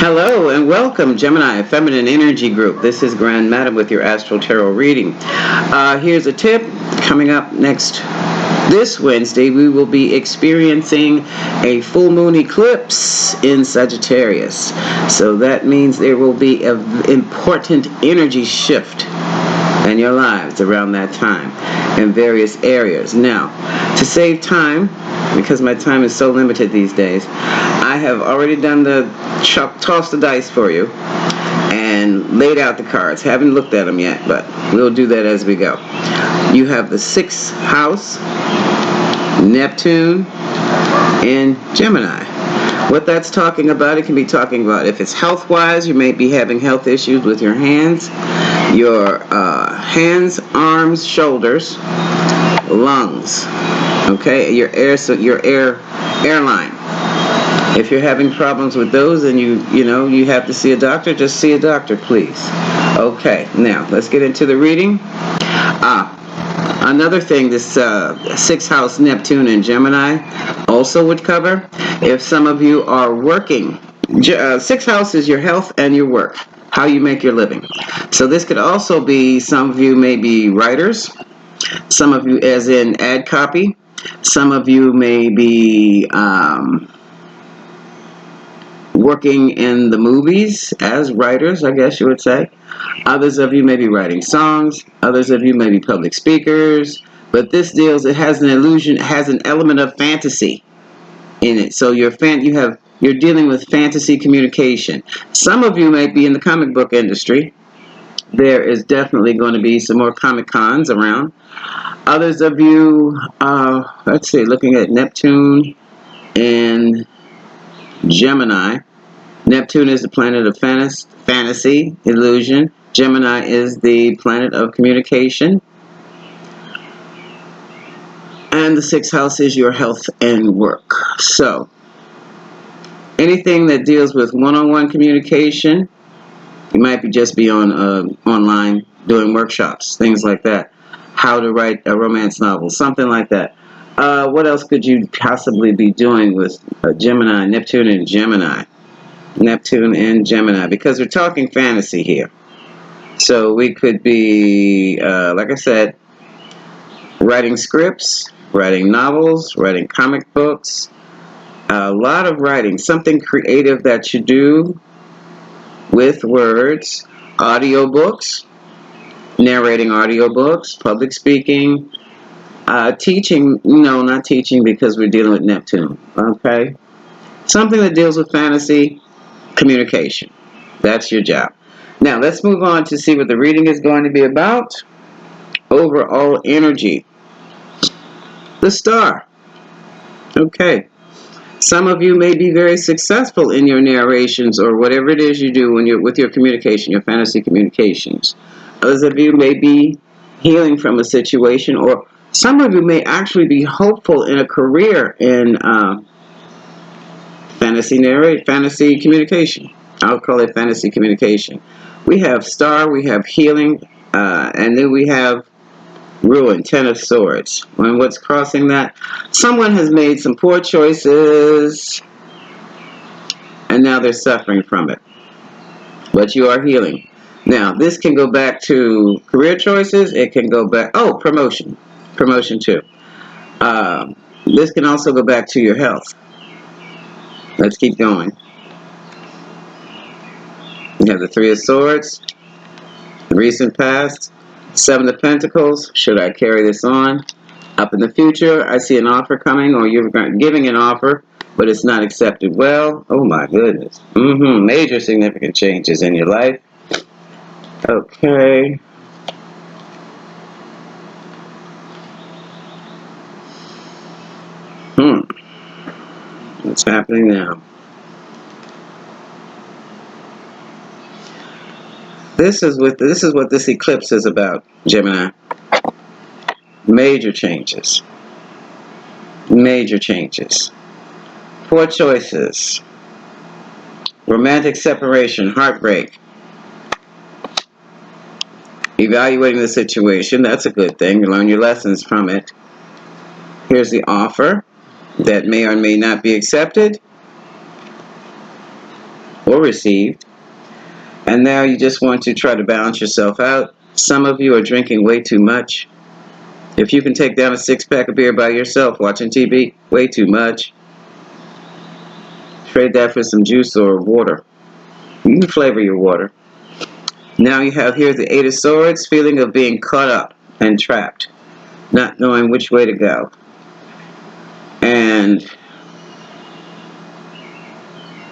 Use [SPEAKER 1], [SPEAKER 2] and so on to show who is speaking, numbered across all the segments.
[SPEAKER 1] Hello and welcome, Gemini Feminine Energy Group. This is Grand Madam with your Astral Tarot reading. Here's a tip. Coming up this Wednesday, we will be experiencing a full moon eclipse in Sagittarius. So that means there will be an important energy shift in your lives around that time in various areas. Now, to save time, because my time is so limited these days, I have already done the toss the dice for you and laid out the cards. Haven't looked at them yet, but we'll do that as we go. You have the 6th house, Neptune, and Gemini. What that's talking about, it can be talking about if it's health-wise, you may be having health issues with your hands, arms, shoulders, lungs. Okay, your airline. If you're having problems with those and you have to see a doctor, just see a doctor, please. Okay, now let's get into the reading. Another thing this 6th house Neptune and Gemini also would cover, if some of you are working, 6th house is your health and your work, how you make your living. So this could also be, some of you may be writers, some of you as in ad copy, some of you may be working in the movies as writers, I guess you would say. Others of you may be writing songs. Others of you may be public speakers. But this it has an illusion, has an element of fantasy in it. So you're dealing with fantasy communication. Some of you may be in the comic book industry. There is definitely going to be some more Comic Cons around. Others of you, looking at Neptune and Gemini. Neptune is the planet of fantasy, illusion. Gemini is the planet of communication. And the 6th house is your health and work. So, anything that deals with one-on-one communication, you might just be on online doing workshops, things like that. How to write a romance novel, something like that. What else could you possibly be doing with Gemini, Neptune and Gemini? Neptune and Gemini, because we're talking fantasy here. So we could be, like I said, writing scripts, writing novels, writing comic books, a lot of writing, something creative that you do with words, audiobooks, narrating audiobooks, public speaking, teaching, no, not teaching because we're dealing with Neptune, okay? Something that deals with fantasy, communication. That's your job. Now, let's move on to see what the reading is going to be about. Overall energy. The Star. Okay. Some of you may be very successful in your narrations or whatever it is you do when you're with your communication, your fantasy communications. Others of you may be healing from a situation, or some of you may actually be hopeful in a career in fantasy communication. I'll call it fantasy communication. We have Star, we have healing, and then we have Ruin, 10 of Swords. And what's crossing that? Someone has made some poor choices, and now they're suffering from it. But you are healing. Now, this can go back to career choices. It can go back, promotion too. This can also go back to your health. Let's keep going. You have the 3 of Swords, the recent past, 7 of Pentacles. Should I carry this on? Up in the future, I see an offer coming, or you're giving an offer, but it's not accepted well. Oh my goodness. Major significant changes in your life. Okay. What's happening now? This is what this eclipse is about, Gemini. Major changes. Major changes. Poor choices. Romantic separation, heartbreak. Evaluating the situation, that's a good thing. You learn your lessons from it. Here's the offer that may or may not be accepted. or received. And now you just want to try to balance yourself out. Some of you are drinking way too much. If you can take down a 6-pack of beer by yourself watching TV, way too much. Trade that for some juice or water. You can flavor your water. Now you have here the 8 of Swords, feeling of being caught up and trapped, not knowing which way to go. And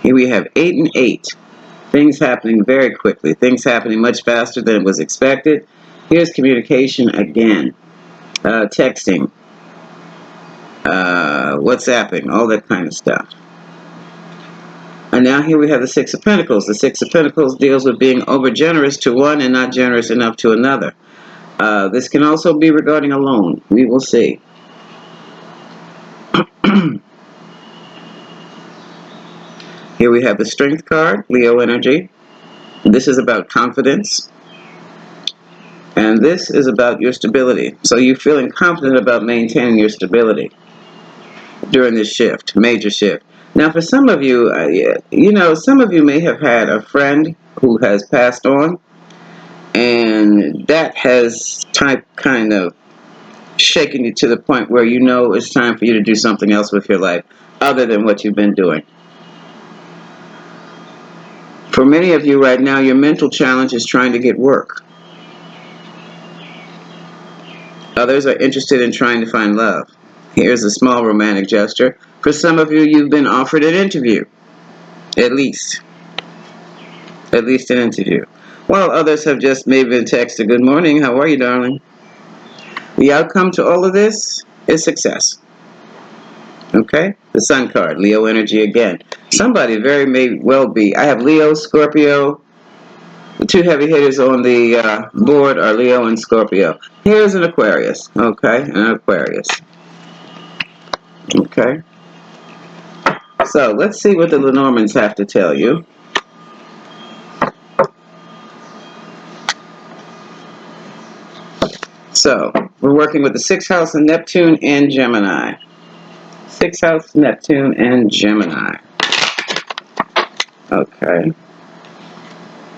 [SPEAKER 1] here we have 8 and 8. Things happening very quickly. Things happening much faster than was expected. Here's communication again. Texting. WhatsApping. All that kind of stuff. And now here we have the 6 of Pentacles. The 6 of Pentacles deals with being over generous to one and not generous enough to another. This can also be regarding a loan. We will see. Here we have the Strength card, Leo energy. This is about confidence. And this is about your stability. So you're feeling confident about maintaining your stability during this shift, major shift. Now for some of you, some of you may have had a friend who has passed on. And that has kind of shaken you to the point where you know it's time for you to do something else with your life other than what you've been doing. For many of you right now, your mental challenge is trying to get work. Others are interested in trying to find love. Here's a small romantic gesture. For some of you, you've been offered an interview. At least an interview. While others have just maybe been texted, good morning, how are you, darling? The outcome to all of this is success. Okay? The Sun card, Leo energy again. Somebody may well be. I have Leo, Scorpio. The two heavy hitters on the board are Leo and Scorpio. Here's an Aquarius. Okay? An Aquarius. Okay? So, let's see what the Lenormands have to tell you. So, we're working with the 6th house of Neptune and Gemini. 6th house, Neptune, and Gemini. Okay.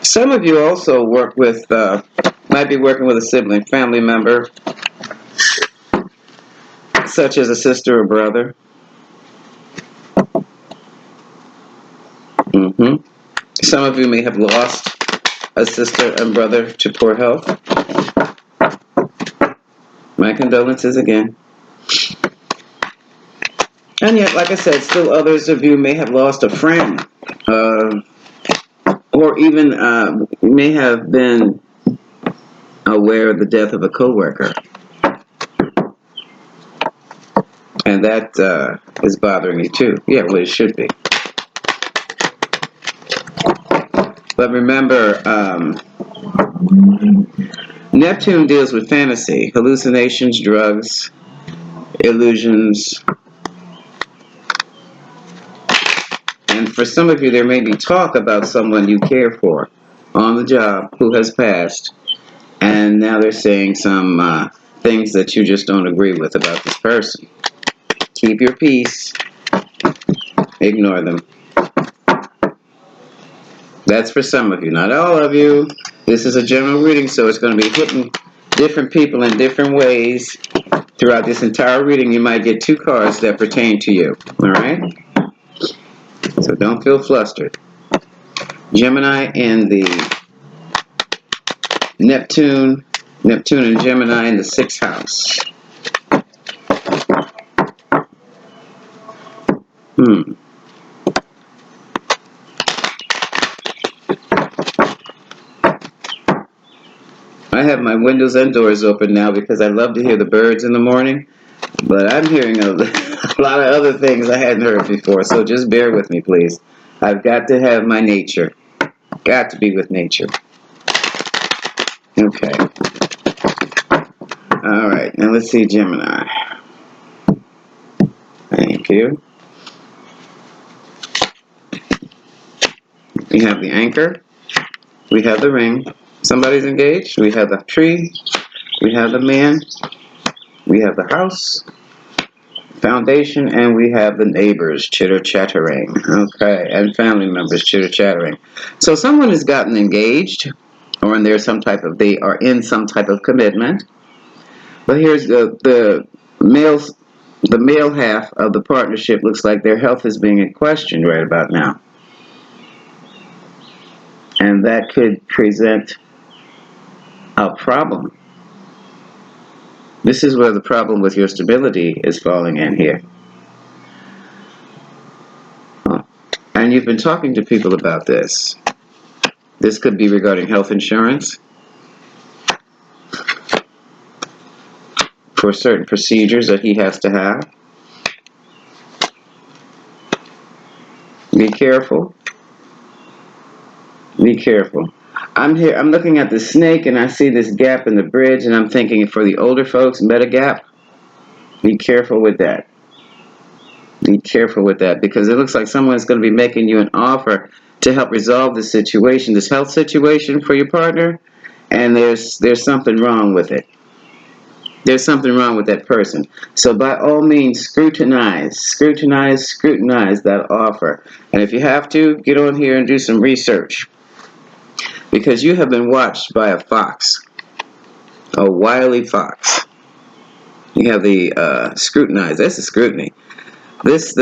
[SPEAKER 1] Some of you also might be working with a sibling, family member, such as a sister or brother. Some of you may have lost a sister and brother to poor health. My condolences again. And yet, like I said, still others of you may have lost a friend, or even may have been aware of the death of a coworker. And that is bothering you too. Yeah, well, it should be. But remember, Neptune deals with fantasy, hallucinations, drugs, illusions. And for some of you, there may be talk about someone you care for on the job who has passed. And now they're saying some things that you just don't agree with about this person. Keep your peace. Ignore them. That's for some of you, not all of you. This is a general reading, so it's going to be hitting different people in different ways. Throughout this entire reading, you might get 2 cards that pertain to you. All right? So don't feel flustered. Gemini and the Neptune and Gemini in the 6th house. I have my windows and doors open now because I love to hear the birds in the morning. But I'm hearing a lot of other things I hadn't heard before. So just bear with me, please. I've got to have my nature. Got to be with nature. Okay. All right. Now let's see Gemini. Thank you. We have the anchor. We have the ring. Somebody's engaged. We have the tree. We have the man. We have the house. Foundation, and we have the neighbors chitter-chattering. Okay, and family members chitter-chattering. So someone has gotten engaged, or in there some type of, they are in some type of commitment. But here's the males, the male half of the partnership looks like their health is being questioned right about now. And that could present a problem. This is where the problem with your stability is falling in here. And you've been talking to people about this. This could be regarding health insurance for certain procedures that he has to have. Be careful. Be careful. I'm looking at the snake and I see this gap in the bridge and I'm thinking for the older folks, Medigap, be careful with that. Be careful with that because it looks like someone's going to be making you an offer to help resolve this situation, this health situation for your partner, and there's something wrong with it. There's something wrong with that person. So by all means, scrutinize that offer. And if you have to, get on here and do some research. Because you have been watched by a fox, a wily fox. You have the scrutinize. That's the scrutiny. This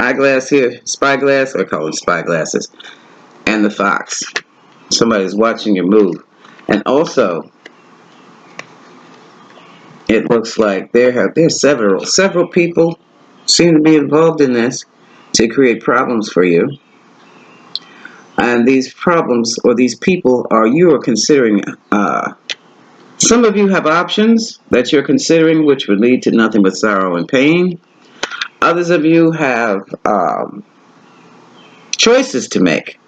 [SPEAKER 1] eyeglass here, spyglass, I call them spyglasses, and the fox. Somebody's watching your move. And also, it looks like there's several people seem to be involved in this to create problems for you. And these problems or these people you are considering. Some of you have options that you're considering, which would lead to nothing but sorrow and pain. Others of you have choices to make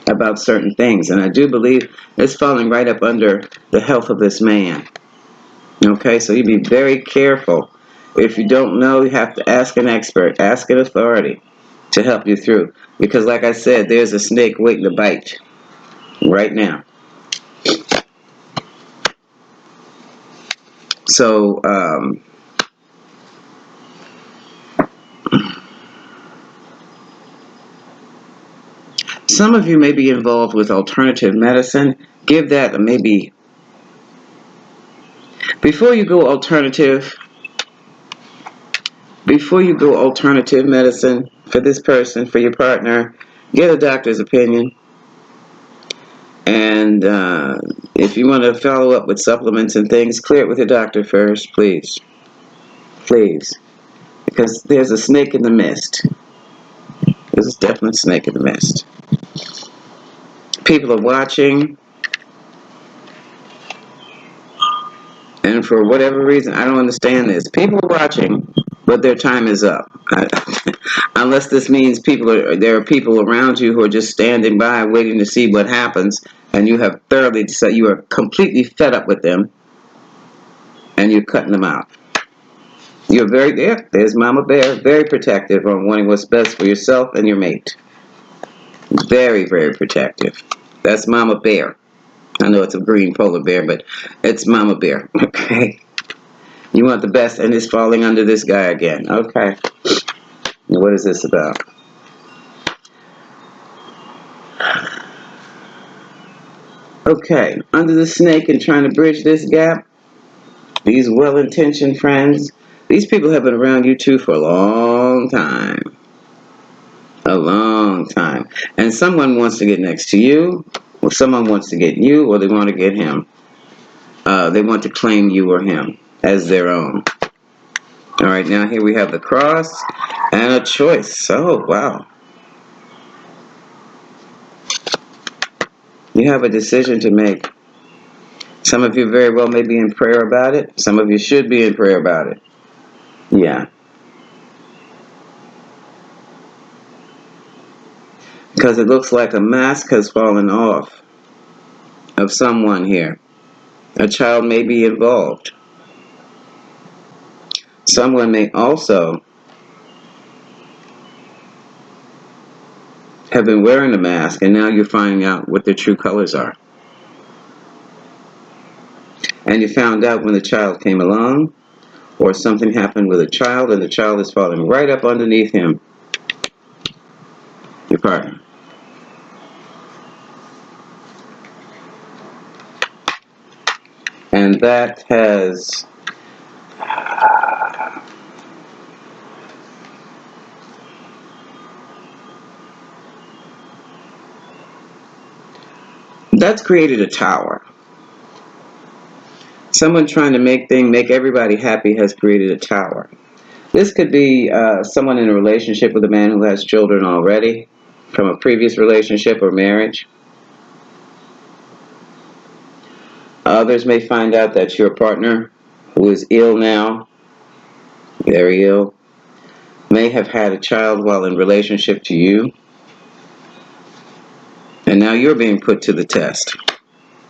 [SPEAKER 1] about certain things, and I do believe it's falling right up under the health of this man. Okay, so you be very careful. If you don't know, you have to ask an expert, ask an authority to help you through. Because like I said, there's a snake waiting to bite right now. So, some of you may be involved with alternative medicine. Give that a maybe. Before you go alternative medicine for this person, for your partner, get a doctor's opinion. And if you want to follow up with supplements and things, clear it with your doctor first, please. Please. Because there's a snake in the mist. There's definitely a snake in the mist. People are watching. And for whatever reason, I don't understand this. People are watching, but their time is up. Unless this means there are people around you who are just standing by waiting to see what happens, and you have thoroughly decided, you are completely fed up with them, and you're cutting them out. You're there's Mama Bear, very protective on wanting what's best for yourself and your mate. Very, very protective. That's Mama Bear. I know it's a green polar bear, but it's Mama Bear, okay? You want the best, and it's falling under this guy again. Okay. What is this about? Okay. Under the snake and trying to bridge this gap, these well-intentioned friends, these people have been around you two for a long time. A long time. And someone wants to get next to you, or someone wants to get you, or they want to get him. They want to claim you or him as their own. All right, now here we have the cross and a choice. Oh, wow. You have a decision to make. Some of you very well may be in prayer about it. Some of you should be in prayer about it. Yeah. Because it looks like a mask has fallen off of someone here. A child may be involved. Someone may also have been wearing a mask, and now you're finding out what their true colors are. And you found out when the child came along, or something happened with a child and the child is falling right up underneath him, your partner. And that has that's created a tower. Someone trying to make everybody happy has created a tower. This could be someone in a relationship with a man who has children already from a previous relationship or marriage. Others may find out that your partner, who is ill now, very ill, may have had a child while in relationship to you, and now you're being put to the test.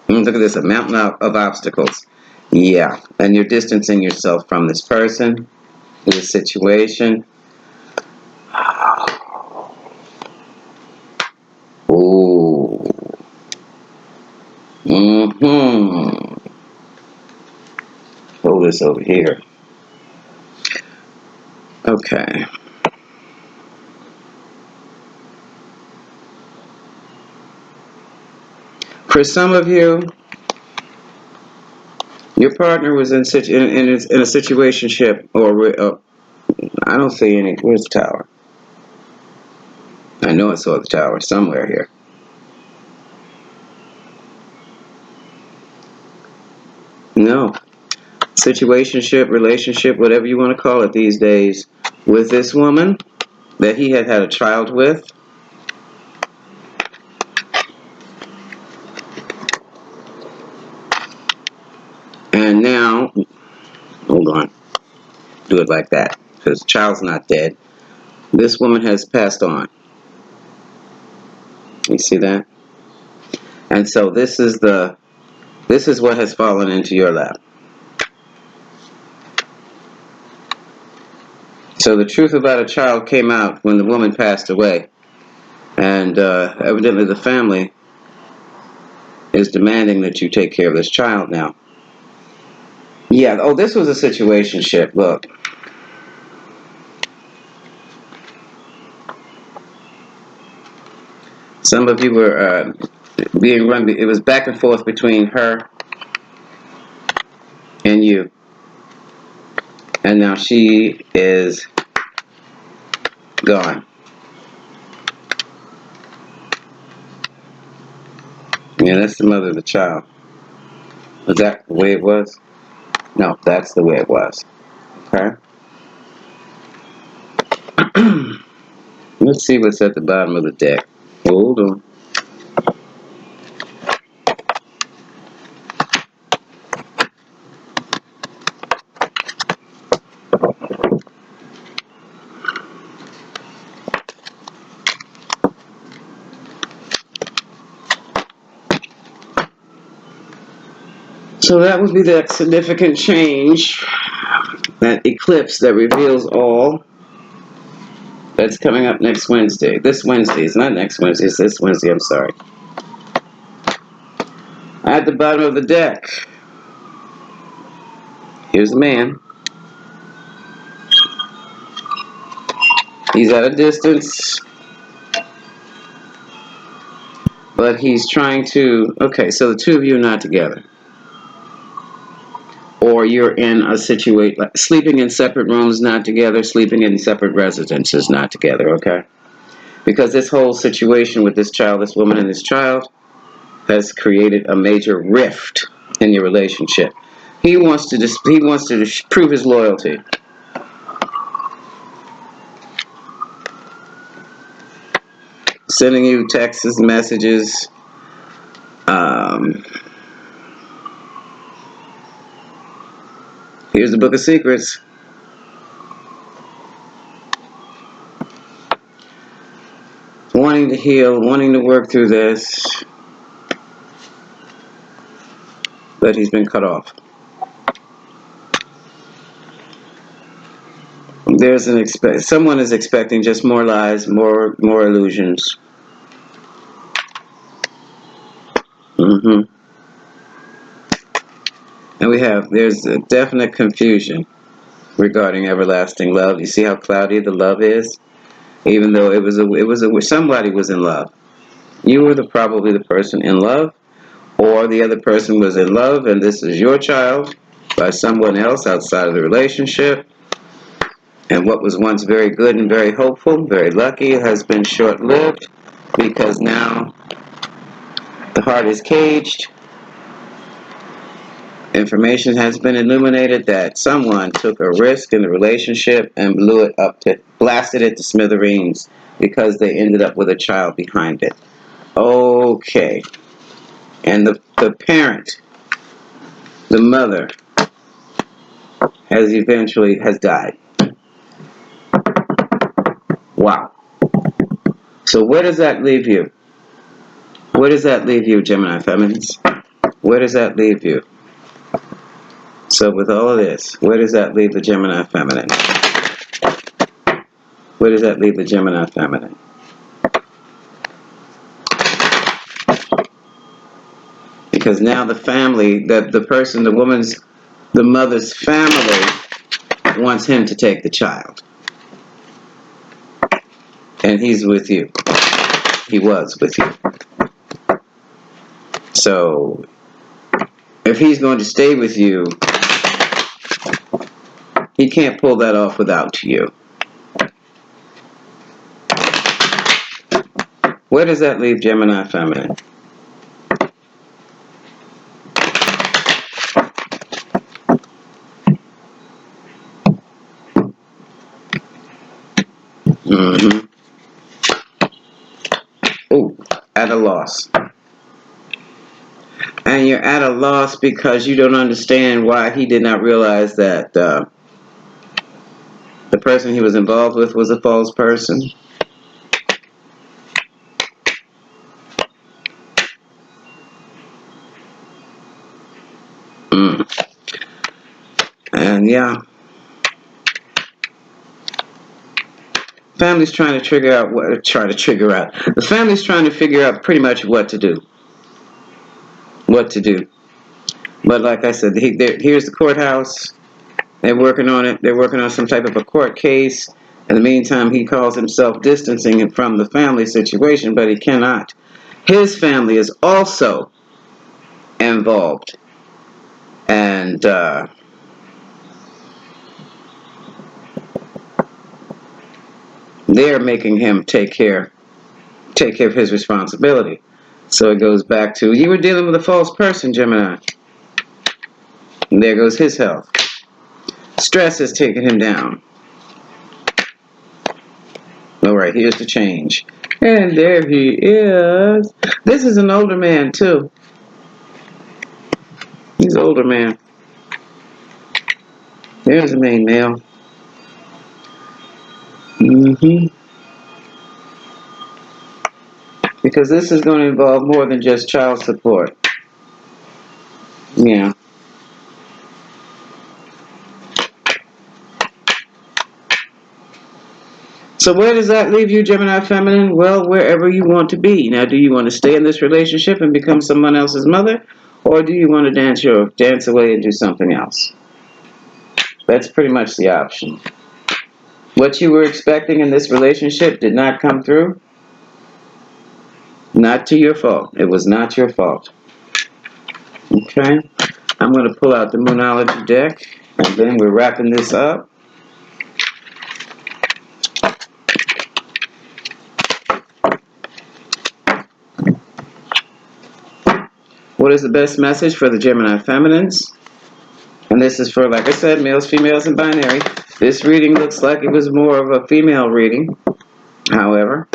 [SPEAKER 1] Look at this, a mountain of obstacles. Yeah, and you're distancing yourself from this person, this situation. Ooh. Hold this over here. Okay. For some of you, your partner was in a situationship, or I don't see any. Where's the tower? I know I saw the tower somewhere here. No. Situationship, relationship, whatever you want to call it these days, with this woman that he had a child with. And now, hold on, do it like that, because the child's not dead. This woman has passed on. You see that? And so this is what has fallen into your lap. So the truth about a child came out when the woman passed away. And evidently the family is demanding that you take care of this child now. Yeah, oh, this was a situationship. Look. Some of you were being run. It was back and forth between her and you. And now she is gone. Yeah, that's the mother of the child. Was that the way it was? No, that's the way it was. Okay. Let's see what's at the bottom of the deck. Hold on. So that would be that significant change, that eclipse that reveals all. That's coming up next Wednesday. This Wednesday. It's not next Wednesday. It's this Wednesday. I'm sorry. At the bottom of the deck, here's the man. He's at a distance, but he's trying to. Okay, so the two of you are not together. Or you're in a situation, like sleeping in separate rooms, not together, sleeping in separate residences, not together, okay? Because this whole situation with this child, this woman and this child, has created a major rift in your relationship. He wants to prove his loyalty. Sending you texts, messages, here's the Book of Secrets. Wanting to heal, wanting to work through this, but he's been cut off. Someone is expecting just more lies, more illusions. And there's a definite confusion. regarding everlasting love. You see how cloudy the love is? Even though somebody was in love. You were probably the person in love, or the other person was in love, and this is your child by someone else outside of the relationship. And what was once very good and very hopeful, very lucky, has been short-lived, because now the heart is caged. Information has been illuminated that someone took a risk in the relationship and blasted it to smithereens because they ended up with a child behind it. Okay. And the parent, the mother, has died. Wow. So where does that leave you? Where does that leave you, Gemini Feminines? Where does that leave you? So with all of this, where does that leave the Gemini Feminine? Where does that leave the Gemini Feminine? Because now the family, the mother's family wants him to take the child. And he's with you. He was with you. So if he's going to stay with you, he can't pull that off without you. Where does that leave Gemini Feminine? Mm-hmm. Oh, at a loss. And you're at a loss because you don't understand why he did not realize that the person he was involved with was a false person. And yeah, family's trying to figure out. The family's trying to figure out pretty much what to do. What to do. But like I said, here's the courthouse. They're working on it. They're working on some type of a court case. In the meantime, he calls himself distancing from the family situation, but he cannot. His family is also involved. And they're making him take care of his responsibility. So it goes back to, you were dealing with a false person, Gemini. And there goes his health. Stress has taken him down. All right, here's the change. And there he is. This is an older man, too. He's an older man. There's the main male. Because this is going to involve more than just child support. Yeah. So where does that leave you, Gemini Feminine? Well, wherever you want to be. Now, do you want to stay in this relationship and become someone else's mother? Or do you want to dance away and do something else? That's pretty much the option. What you were expecting in this relationship did not come through. Not to your fault. It was not your fault. Okay? I'm going to pull out the Moonology deck, and then we're wrapping this up. What is the best message for the Gemini Feminines? And this is for, like I said, males, females, and binary. This reading looks like it was more of a female reading, however,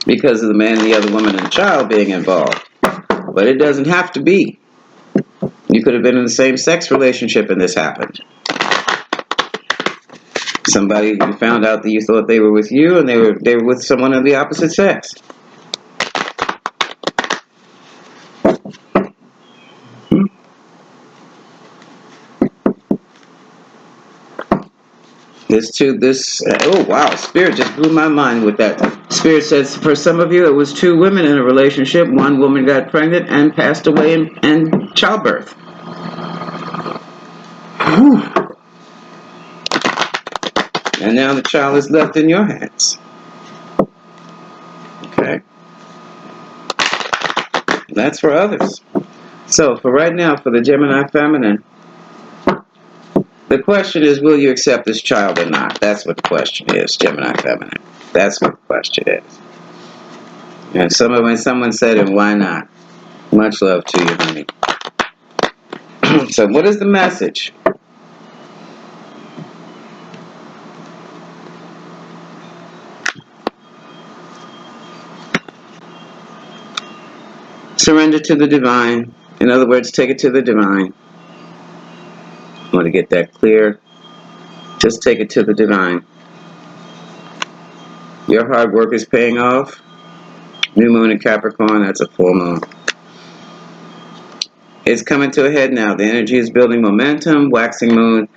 [SPEAKER 1] because of the man, the other woman, and the child being involved. But it doesn't have to be. You could have been in the same sex relationship and this happened. Somebody found out that you thought they were with you and they were with someone of the opposite sex. Oh wow, Spirit just blew my mind with that. Spirit says for some of you it was two women in a relationship. One woman got pregnant and passed away in childbirth. Whew. And now the child is left in your hands. Okay? That's for others. So, for right now, for the Gemini Feminine, the question is, will you accept this child or not? That's what the question is, Gemini Feminine. That's what the question is. And when someone said, and why not? Much love to you, honey. So what is the message? Surrender to the divine. In other words, take it to the divine. I want to get that clear. Just take it to the divine. Your hard work is paying off. New moon in Capricorn, that's a full moon. It's coming to a head now. The energy is building momentum. Waxing moon.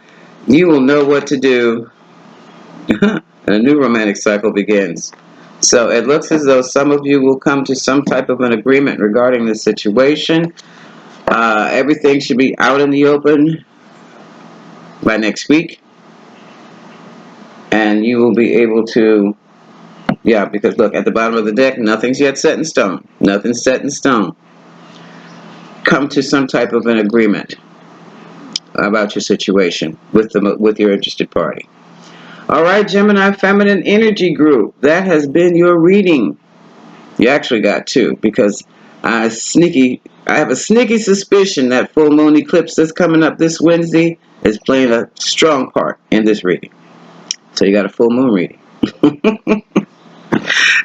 [SPEAKER 1] You will know what to do. And a new romantic cycle begins. So it looks as though some of you will come to some type of an agreement regarding the situation. Everything should be out in the open by next week. And you will be able to, because look, at the bottom of the deck, nothing's yet set in stone. Nothing's set in stone. Come to some type of an agreement about your situation with your interested party. All right, Gemini Feminine Energy Group. That has been your reading. You actually got two, because I have a sneaky suspicion that full moon eclipse that's coming up this Wednesday is playing a strong part in this reading. So you got a full moon reading.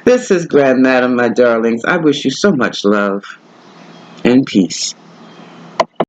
[SPEAKER 1] This is Grand Madam, my darlings. I wish you so much love and peace.